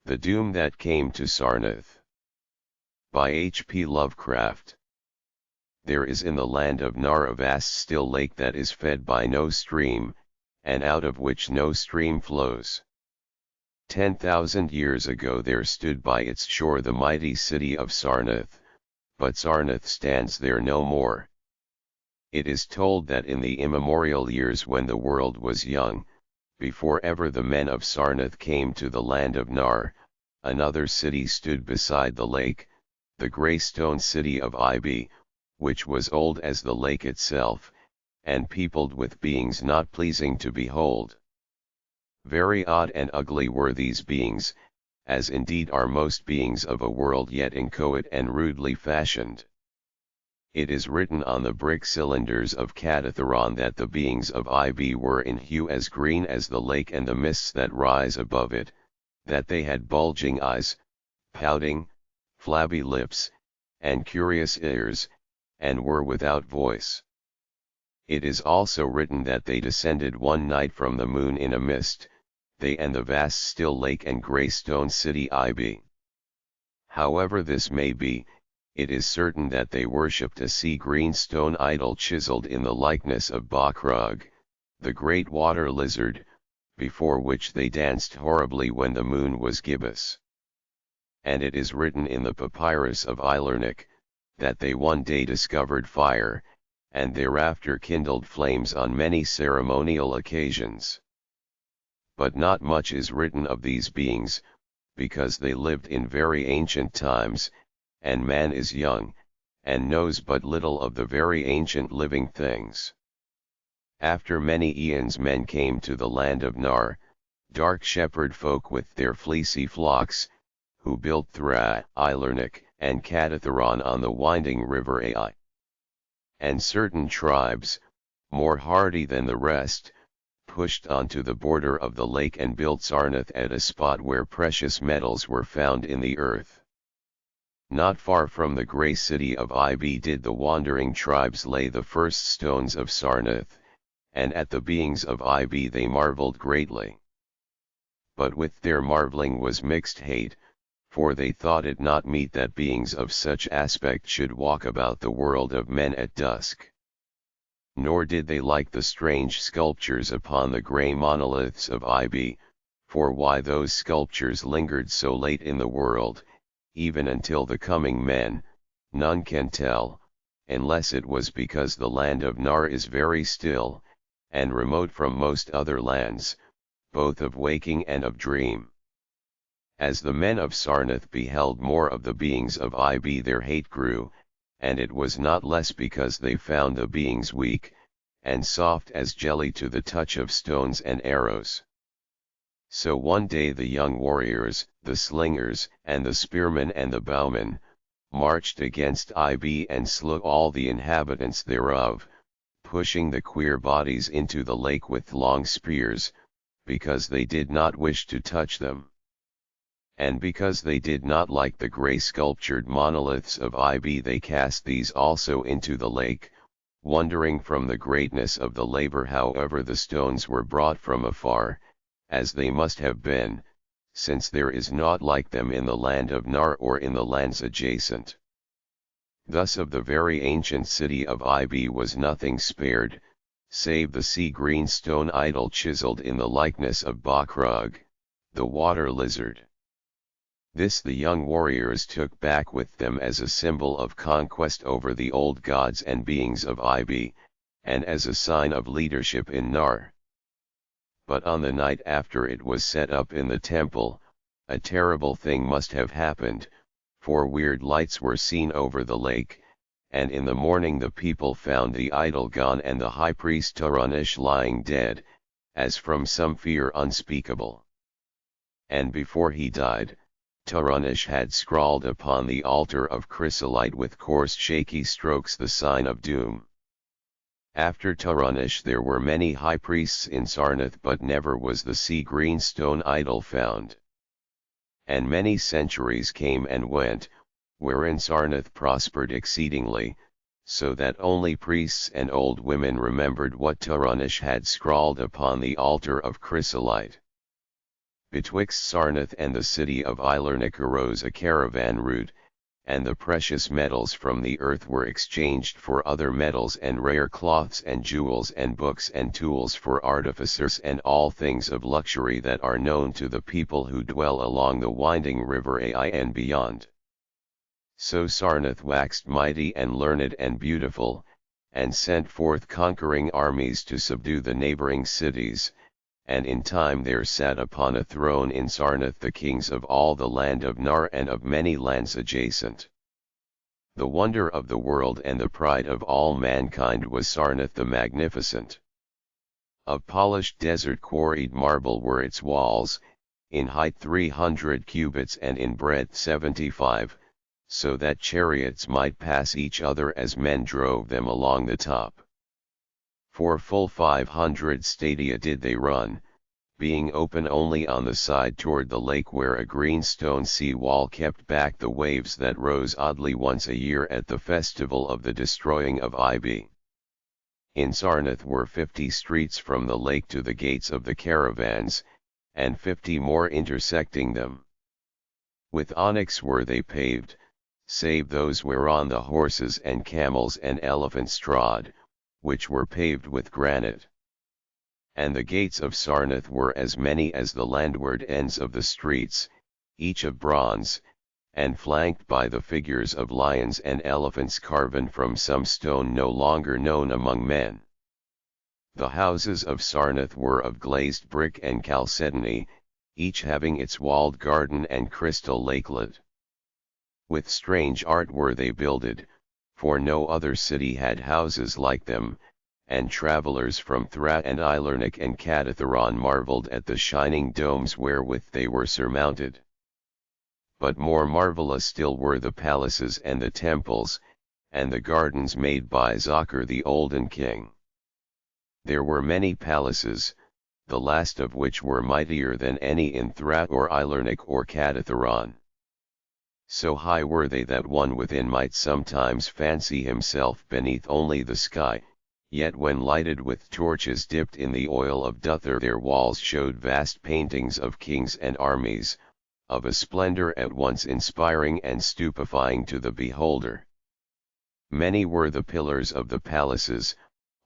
The Doom That Came to Sarnath. By H.P. Lovecraft. There is in the land of Nar a vast still lake that is fed by no stream, and out of which no stream flows. 10,000 years ago there stood by its shore the mighty city of Sarnath, but Sarnath stands there no more. It is told that in the immemorial years when the world was young, before ever the men of Sarnath came to the land of Nar, another city stood beside the lake, the grey stone city of Ibi, which was old as the lake itself, and peopled with beings not pleasing to behold. Very odd and ugly were these beings, as indeed are most beings of a world yet inchoate and rudely fashioned. It is written on the brick cylinders of Catatharon that the beings of Ibi were in hue as green as the lake and the mists that rise above it, that they had bulging eyes, pouting, flabby lips, and curious ears, and were without voice. It is also written that they descended one night from the moon in a mist, they and the vast still lake and grey stone city Ibi. However this may be, it is certain that they worshipped a sea-green stone idol chiseled in the likeness of Bakrug, the great water lizard, before which they danced horribly when the moon was gibbous. And it is written in the papyrus of Ilernik, that they one day discovered fire, and thereafter kindled flames on many ceremonial occasions. But not much is written of these beings, because they lived in very ancient times, and man is young, and knows but little of the very ancient living things. After many eons men came to the land of Nar, dark shepherd folk with their fleecy flocks, who built Thra, Ilernik, and Catatharon on the winding river Ai. And certain tribes, more hardy than the rest, pushed on to the border of the lake and built Sarnath at a spot where precious metals were found in the earth. Not far from the grey city of Ibi did the wandering tribes lay the first stones of Sarnath, and at the beings of Ibi they marvelled greatly. But with their marvelling was mixed hate, for they thought it not meet that beings of such aspect should walk about the world of men at dusk. Nor did they like the strange sculptures upon the grey monoliths of Ibi, for why those sculptures lingered so late in the world, even until the coming men, none can tell, unless it was because the land of Nar is very still, and remote from most other lands, both of waking and of dream. As the men of Sarnath beheld more of the beings of Ibi their hate grew, and it was not less because they found the beings weak, and soft as jelly to the touch of stones and arrows. So one day the young warriors, the slingers, and the spearmen and the bowmen, marched against Ibi and slew all the inhabitants thereof, pushing the queer bodies into the lake with long spears, because they did not wish to touch them. And because they did not like the grey sculptured monoliths of Ibi they cast these also into the lake, wondering from the greatness of the labour however the stones were brought from afar, as they must have been, since there is naught like them in the land of Nar or in the lands adjacent. Thus of the very ancient city of Ibi was nothing spared, save the sea-green stone idol chiseled in the likeness of Bakrug, the water lizard. This the young warriors took back with them as a symbol of conquest over the old gods and beings of Ibi, and as a sign of leadership in Nar. But on the night after it was set up in the temple, a terrible thing must have happened, for weird lights were seen over the lake, and in the morning the people found the idol gone and the high priest Tarunish lying dead, as from some fear unspeakable. And before he died, Tarunish had scrawled upon the altar of chrysolite with coarse shaky strokes the sign of doom. After Tarunish there were many high priests in Sarnath, but never was the sea-green stone idol found. And many centuries came and went, wherein Sarnath prospered exceedingly, so that only priests and old women remembered what Tarunish had scrawled upon the altar of chrysolite. Betwixt Sarnath and the city of Ilernik arose a caravan route, and the precious metals from the earth were exchanged for other metals and rare cloths and jewels and books and tools for artificers and all things of luxury that are known to the people who dwell along the winding river Ai and beyond. So Sarnath waxed mighty and learned and beautiful, and sent forth conquering armies to subdue the neighboring cities, and in time there sat upon a throne in Sarnath the kings of all the land of Nar and of many lands adjacent. The wonder of the world and the pride of all mankind was Sarnath the magnificent. Of polished desert quarried marble were its walls, in height 300 cubits and in breadth 75, so that chariots might pass each other as men drove them along the top. For full 500 stadia did they run, being open only on the side toward the lake where a green stone sea wall kept back the waves that rose oddly once a year at the festival of the destroying of Ib. In Sarnath were 50 streets from the lake to the gates of the caravans, and 50 more intersecting them. With onyx were they paved, save those whereon the horses and camels and elephants trod, which were paved with granite. And the gates of Sarnath were as many as the landward ends of the streets, each of bronze, and flanked by the figures of lions and elephants carven from some stone no longer known among men. The houses of Sarnath were of glazed brick and chalcedony, each having its walled garden and crystal lakelet. With strange art were they builded, for no other city had houses like them, and travelers from Thra and Ilernik and Katatheron marveled at the shining domes wherewith they were surmounted. But more marvelous still were the palaces and the temples, and the gardens made by Zochar the olden king. There were many palaces, the last of which were mightier than any in Thra or Ilernik or Katatheron. So high were they that one within might sometimes fancy himself beneath only the sky, yet when lighted with torches dipped in the oil of Duther their walls showed vast paintings of kings and armies, of a splendor at once inspiring and stupefying to the beholder. Many were the pillars of the palaces,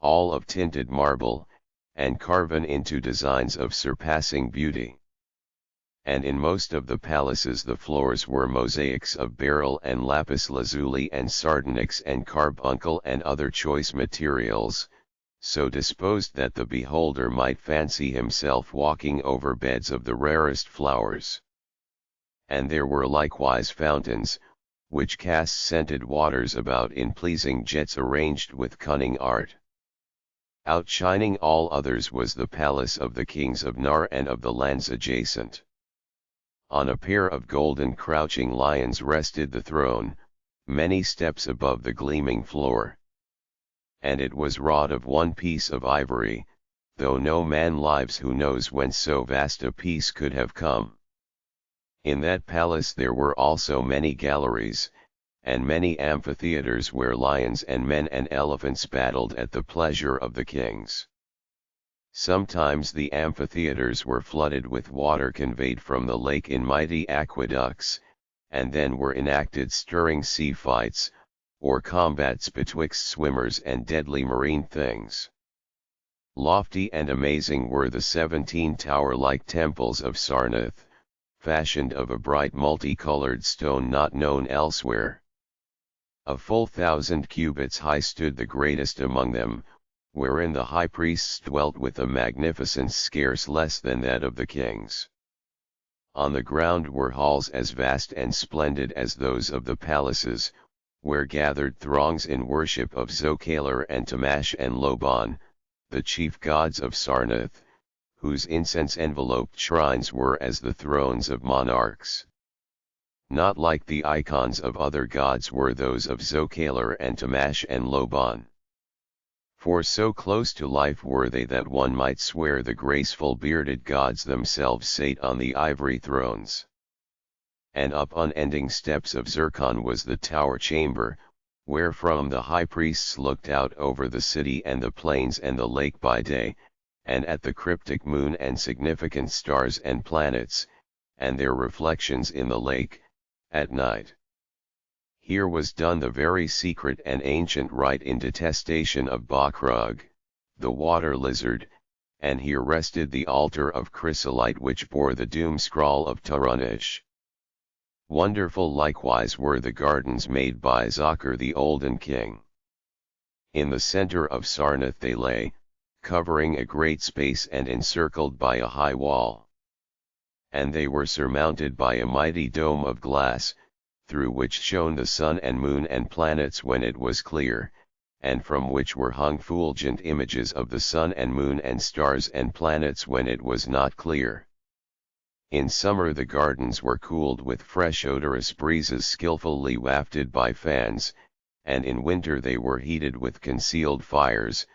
all of tinted marble, and carven into designs of surpassing beauty. And in most of the palaces the floors were mosaics of beryl and lapis lazuli and sardonyx and carbuncle and other choice materials, so disposed that the beholder might fancy himself walking over beds of the rarest flowers. And there were likewise fountains, which cast scented waters about in pleasing jets arranged with cunning art. Outshining all others was the palace of the kings of Nar and of the lands adjacent. On a pair of golden crouching lions rested the throne, many steps above the gleaming floor. And it was wrought of one piece of ivory, though no man lives who knows whence so vast a piece could have come. In that palace there were also many galleries, and many amphitheatres where lions and men and elephants battled at the pleasure of the kings. Sometimes the amphitheatres were flooded with water conveyed from the lake in mighty aqueducts, and then were enacted stirring sea fights, or combats betwixt swimmers and deadly marine things. Lofty and amazing were the 17 tower-like temples of Sarnath, fashioned of a bright multicolored stone not known elsewhere. A full 1,000 cubits high stood the greatest among them, wherein the high priests dwelt with a magnificence scarce less than that of the kings. On the ground were halls as vast and splendid as those of the palaces, where gathered throngs in worship of Zocalar and Tamash and Loban, the chief gods of Sarnath, whose incense-enveloped shrines were as the thrones of monarchs. Not like the icons of other gods were those of Zocalar and Tamash and Loban. For so close to life were they that one might swear the graceful bearded gods themselves sate on the ivory thrones. And up unending steps of zircon was the tower chamber, wherefrom the high priests looked out over the city and the plains and the lake by day, and at the cryptic moon and significant stars and planets, and their reflections in the lake, at night. Here was done the very secret and ancient rite in detestation of Bakrug, the water lizard, and here rested the altar of chrysolite which bore the doom scrawl of Tarunish. Wonderful likewise were the gardens made by Zakir the olden king. In the center of Sarnath they lay, covering a great space and encircled by a high wall. And they were surmounted by a mighty dome of glass, through which shone the sun and moon and planets when it was clear, and from which were hung fulgent images of the sun and moon and stars and planets when it was not clear. In summer the gardens were cooled with fresh odorous breezes skillfully wafted by fans, and in winter they were heated with concealed fires,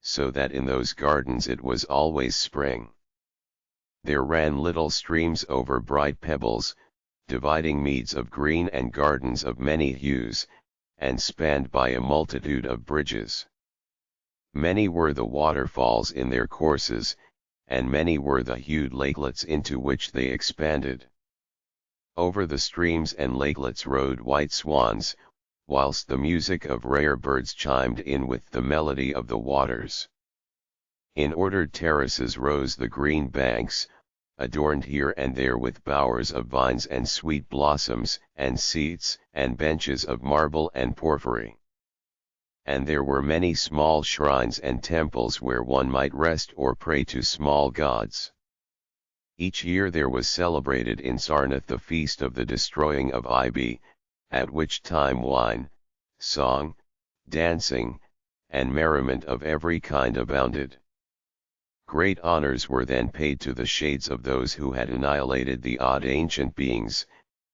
so that in those gardens it was always spring. There ran little streams over bright pebbles, dividing meads of green and gardens of many hues, and spanned by a multitude of bridges. Many were the waterfalls in their courses, and many were the hued lakelets into which they expanded. Over the streams and lakelets rode white swans, whilst the music of rare birds chimed in with the melody of the waters. In ordered terraces rose the green banks, adorned here and there with bowers of vines and sweet blossoms, and seats and benches of marble and porphyry. And there were many small shrines and temples where one might rest or pray to small gods. Each year there was celebrated in Sarnath the feast of the destroying of Ibi, at which time wine, song, dancing, and merriment of every kind abounded. Great honors were then paid to the shades of those who had annihilated the odd ancient beings,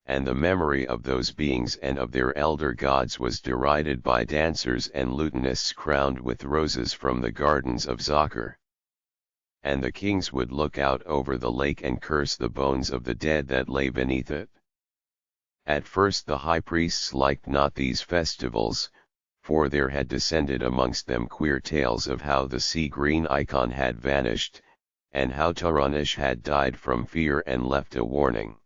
and the memory of those beings and of their elder gods was derided by dancers and lutanists crowned with roses from the gardens of Zakir. And the kings would look out over the lake and curse the bones of the dead that lay beneath it. At first the high priests liked not these festivals, for there had descended amongst them queer tales of how the sea-green icon had vanished, and how Tarunish had died from fear and left a warning.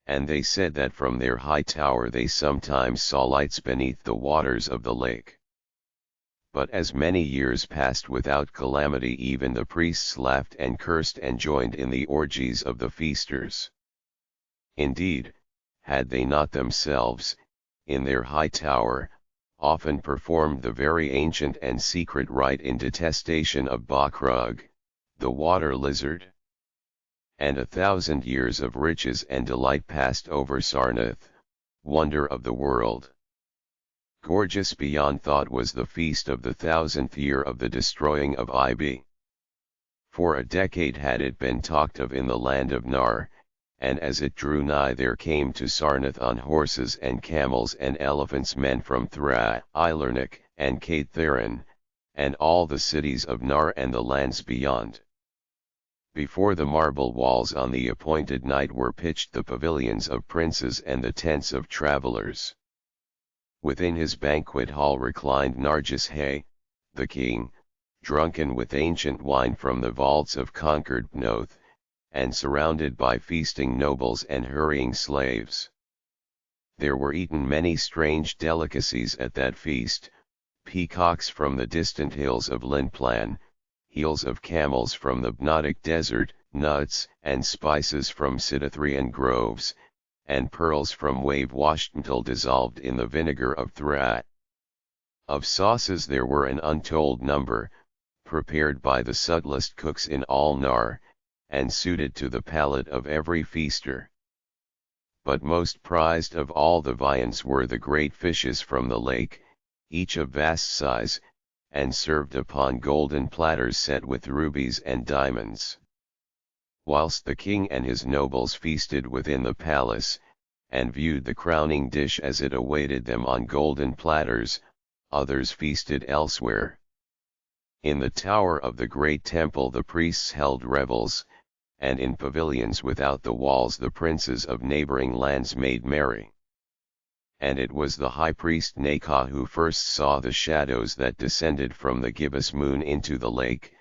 And they said that from their high tower they sometimes saw lights beneath the waters of the lake. But as many years passed without calamity, even the priests laughed and cursed and joined in the orgies of the feasters. Indeed, had they not themselves, in their high tower, often performed the very ancient and secret rite in detestation of Bakrug, the water lizard? And 1,000 years of riches and delight passed over Sarnath, wonder of the world. Gorgeous beyond thought was the feast of the 1,000th year of the destroying of Ibi. For a decade had it been talked of in the land of Nar, and as it drew nigh there came to Sarnath on horses and camels and elephants men from Thra, Ilernik, and Kaitharan, and all the cities of Nar and the lands beyond. Before the marble walls on the appointed night were pitched the pavilions of princes and the tents of travelers. Within his banquet hall reclined Narjis Hay, the king, drunken with ancient wine from the vaults of conquered Noth, and surrounded by feasting nobles and hurrying slaves. There were eaten many strange delicacies at that feast, peacocks from the distant hills of Linplan, heels of camels from the Bnotic desert, nuts and spices from Sidathrian groves, and pearls from wave-washed until dissolved in the vinegar of Thra. Of sauces there were an untold number, prepared by the subtlest cooks in all Nar, and suited to the palate of every feaster. But most prized of all the viands were the great fishes from the lake, each of vast size, and served upon golden platters set with rubies and diamonds. Whilst the king and his nobles feasted within the palace, and viewed the crowning dish as it awaited them on golden platters, others feasted elsewhere. In the tower of the great temple the priests held revels, and in pavilions without the walls the princes of neighboring lands made merry. And it was the high priest Nakah who first saw the shadows that descended from the gibbous moon into the lake,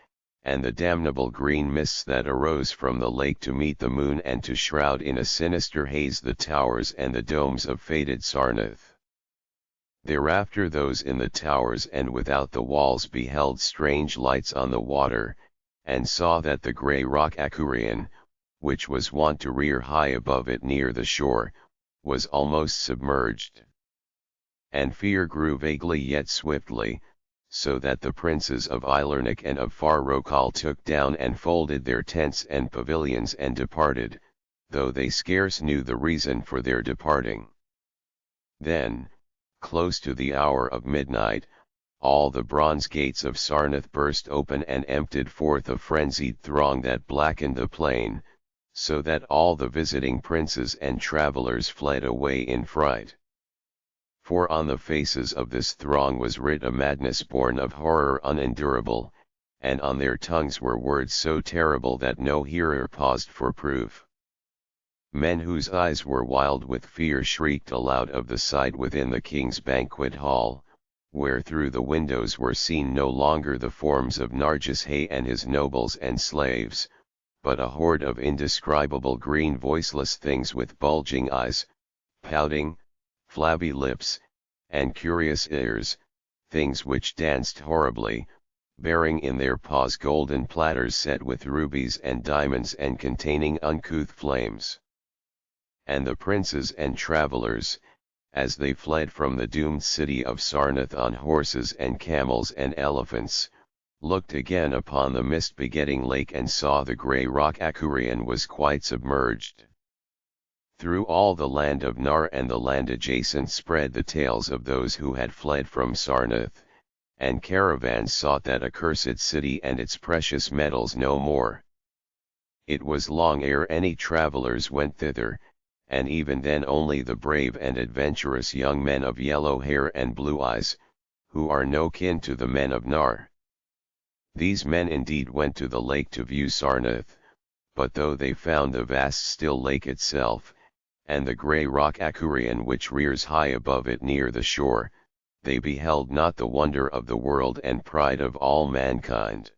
and the damnable green mists that arose from the lake to meet the moon and to shroud in a sinister haze the towers and the domes of fated Sarnath. Thereafter those in the towers and without the walls beheld strange lights on the water, and saw that the grey rock Akurian, which was wont to rear high above it near the shore, was almost submerged. And fear grew vaguely yet swiftly, so that the princes of Ilernik and of Far Rokal took down and folded their tents and pavilions and departed, though they scarce knew the reason for their departing. Then, close to the hour of midnight, all the bronze gates of Sarnath burst open and emptied forth a frenzied throng that blackened the plain, so that all the visiting princes and travellers fled away in fright. For on the faces of this throng was writ a madness born of horror unendurable, and on their tongues were words so terrible that no hearer paused for proof. Men whose eyes were wild with fear shrieked aloud of the sight within the king's banquet hall, where through the windows were seen no longer the forms of Narjis Hay and his nobles and slaves, but a horde of indescribable green voiceless things with bulging eyes, pouting, flabby lips, and curious ears, things which danced horribly, bearing in their paws golden platters set with rubies and diamonds and containing uncouth flames. And the princes and travellers, as they fled from the doomed city of Sarnath on horses and camels and elephants, looked again upon the mist-begetting lake and saw the grey rock Akurian was quite submerged. Through all the land of Nar and the land adjacent spread the tales of those who had fled from Sarnath, and caravans sought that accursed city and its precious metals no more. It was long ere any travellers went thither, and even then only the brave and adventurous young men of yellow hair and blue eyes, who are no kin to the men of Nar. These men indeed went to the lake to view Sarnath, but though they found the vast still lake itself, and the grey rock Akurian which rears high above it near the shore, they beheld not the wonder of the world and pride of all mankind.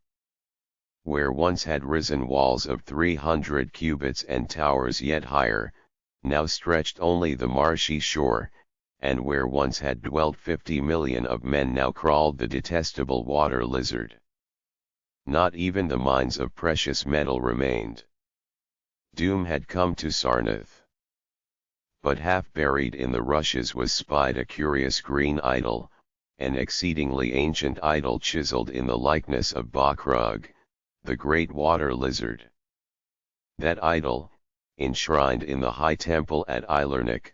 Where once had risen walls of 300 cubits and towers yet higher, now stretched only the marshy shore, and where once had dwelt 50 million of men now crawled the detestable water lizard. Not even the mines of precious metal remained. Doom had come to Sarnath. But half buried in the rushes was spied a curious green idol, an exceedingly ancient idol chiseled in the likeness of Bakrug, the great water lizard. That idol, enshrined in the high temple at Ilernik,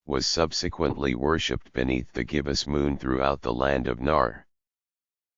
was subsequently worshipped beneath the gibbous moon throughout the land of Nar.